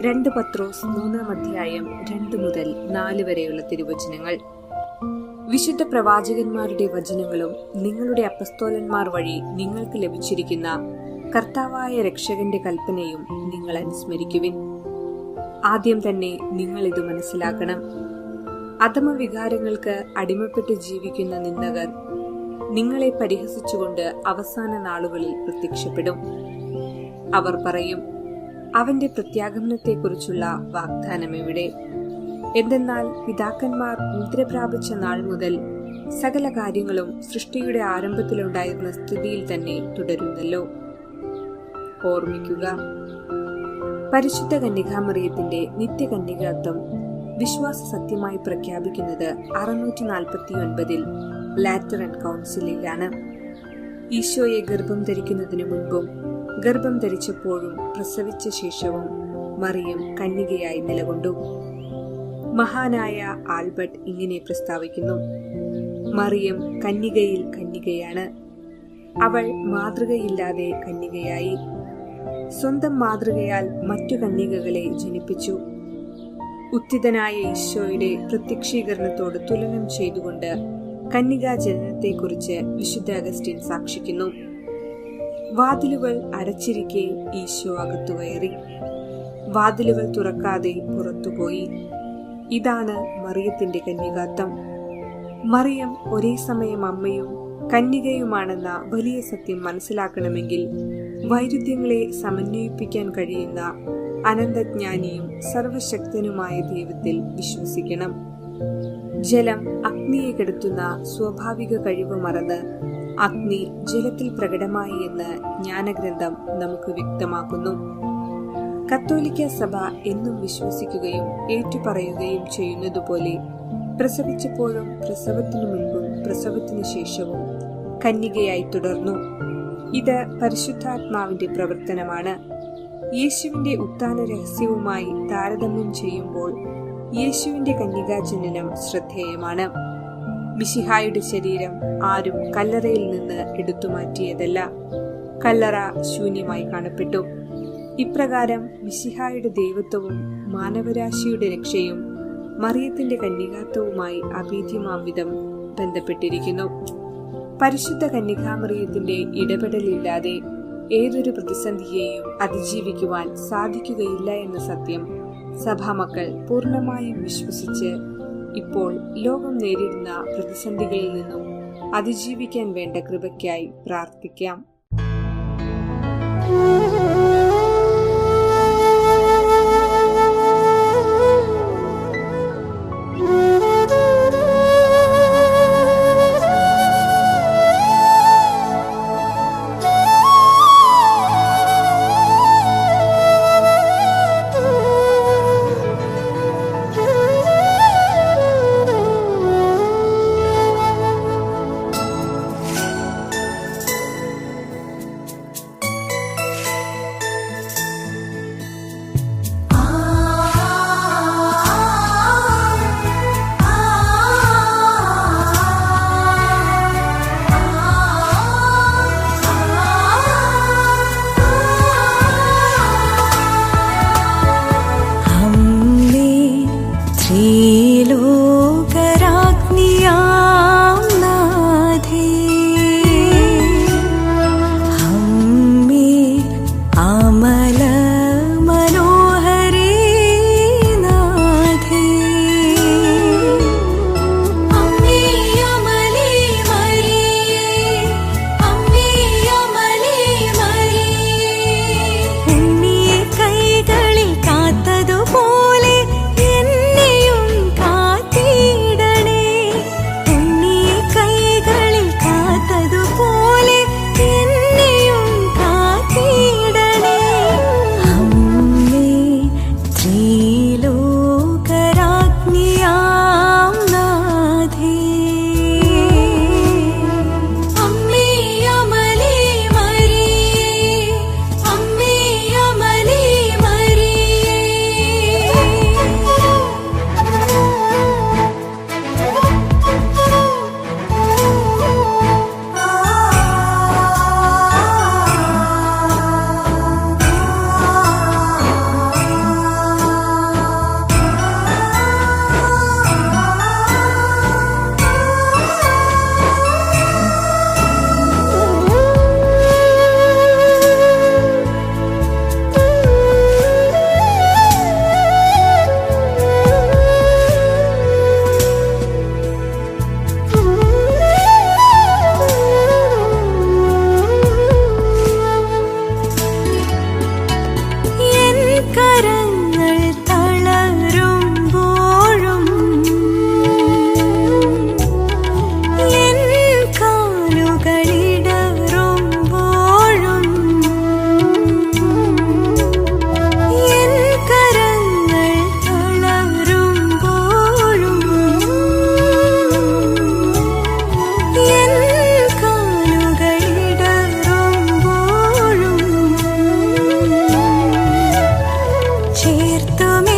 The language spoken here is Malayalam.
2 പത്രോസ് 3 മുതൽ 4 വരെയുള്ള തിരുവചനങ്ങൾ. വിശുദ്ധ പ്രവാചകന്മാരുടെ വചനങ്ങളും നിങ്ങളുടെ അപ്പസ്തോലന്മാർ വഴി നിങ്ങൾക്ക് ലഭിച്ചിരിക്കുന്ന കർത്താവായ രക്ഷകന്റെ കൽപ്പനയും നിങ്ങൾ അനുസ്മരിക്കുവിൻ. ആദ്യം തന്നെ നിങ്ങൾ ഇത് മനസ്സിലാക്കണം. അധമവികാരങ്ങൾക്ക് അടിമപ്പെട്ട് ജീവിക്കുന്ന നിന്ദകർ നിങ്ങളെ പരിഹസിച്ചുകൊണ്ട് അവസാന നാളുകളിൽ പ്രത്യക്ഷപ്പെടും. അവർ പറയും, അവന്റെ പ്രത്യാഗമനത്തെക്കുറിച്ചുള്ള വാഗ്ദാനം എവിടെ? എന്തെന്നാൽ പിതാക്കന്മാർ മുദ്ര പ്രാപിച്ച നാൾ മുതൽ സകല കാര്യങ്ങളും സൃഷ്ടിയുടെ ആരംഭത്തിലുണ്ടായിരുന്ന സ്ഥിതിയിൽ തന്നെ തുടരുന്നല്ലോ. ഓർമ്മിക്കുക, പരിശുദ്ധ കന്യകാമറിയത്തിന്റെ നിത്യകന്യകാത്വം വിശ്വാസ സത്യമായി പ്രഖ്യാപിക്കുന്നത് 649 ലാറ്ററൻ കൗൺസിലിലാണ്. ഈശോയെ ഗർഭം ധരിക്കുന്നതിനു മുൻപും ഗർഭം ധരിച്ചപ്പോഴും പ്രസവിച്ച ശേഷവും മറിയം കന്യകയായി നിലകൊണ്ടു. മഹാനായ ആൽബർട്ട് ഇങ്ങനെ പ്രസ്താവിക്കുന്നു: മറിയം കന്യകയിൽ കന്യകയാണ്. അവൾ മാതൃകയില്ലാതെ കന്യകയായി. സ്വന്തം മാതൃകയാൽ മറ്റു കന്യകകളെ ജനിപ്പിച്ചു. ഉത്ഥിതനായ ഈശോയുടെ പ്രത്യക്ഷീകരണത്തോട് തുലനം ചെയ്തുകൊണ്ട് കന്യകാ ജനനത്തെക്കുറിച്ച് വിശുദ്ധ അഗസ്റ്റിൻ സാക്ഷിക്കുന്നു. വാതിലുകൾ അടച്ചിരിക്കെ ഈശോ അകത്തു കയറി. വാതിലുകൾ തുറക്കാതെ പുറത്തുപോയി. ഇതാണ് മറിയത്തിന്റെ കന്യകാത്വം. മറിയം ഒരേ സമയം അമ്മയും കന്യകയുമാണെന്ന വലിയ സത്യം മനസ്സിലാക്കണമെങ്കിൽ വൈരുദ്ധ്യങ്ങളെ സമന്വയിപ്പിക്കാൻ കഴിയുന്ന അനന്തജ്ഞാനിയും സർവശക്തനുമായ ദൈവത്തിൽ വിശ്വസിക്കണം. ജലം അഗ്നിയെ കെടുത്തുന്ന സ്വാഭാവിക കഴിവ് മറന്ന് അഗ്നി ജലത്തിൽ പ്രകടമായി എന്ന് ജ്ഞാനഗ്രന്ഥം നമുക്ക് വ്യക്തമാക്കുന്നു. കത്തോലിക്ക സഭ എന്നും വിശ്വസിക്കുകയും ഏറ്റുപറയുകയും ചെയ്യുന്നതുപോലെ പ്രസവിച്ചപ്പോഴും പ്രസവത്തിനു മുൻപും പ്രസവത്തിനു ശേഷവും കന്യകയായി തുടർന്നു. ഇത് പരിശുദ്ധാത്മാവിന്റെ പ്രവർത്തനമാണ്. യേശുവിന്റെ ഉത്ഥാന രഹസ്യവുമായി താരതമ്യം ചെയ്യുമ്പോൾ യേശുവിന്റെ കന്യകാജനനം ശ്രദ്ധേയമാണ്. മിശിഹായുടെ ശരീരം ആരും കല്ലറയിൽ നിന്ന് എടുത്തുമാറ്റിയതല്ല. കല്ലറ ശൂന്യമായി കാണപ്പെട്ടു. ഇപ്രകാരം മിശിഹായുടെ ദൈവത്വവും മാനവരാശിയുടെ രക്ഷയും മറിയത്തിന്റെ കന്യകാത്വവുമായി അഭേദ്യമാംവിധം ബന്ധപ്പെട്ടിരിക്കുന്നു. പരിശുദ്ധ കന്യകാമറിയത്തിന്റെ ഇടപെടലില്ലാതെ ഏതൊരു പ്രതിസന്ധിയെയും അതിജീവിക്കുവാൻ സാധിക്കുകയില്ല എന്ന സത്യം സഭാമക്കൾ പൂർണ്ണമായും വിശ്വസിച്ച് ഇപ്പോൾ ലോകം നേരിടുന്ന പ്രതിസന്ധികളിൽ നിന്നും അതിജീവിക്കാൻ വേണ്ട കൃപയ്ക്കായി പ്രാർത്ഥിക്കാം. ചേർത്തുമേ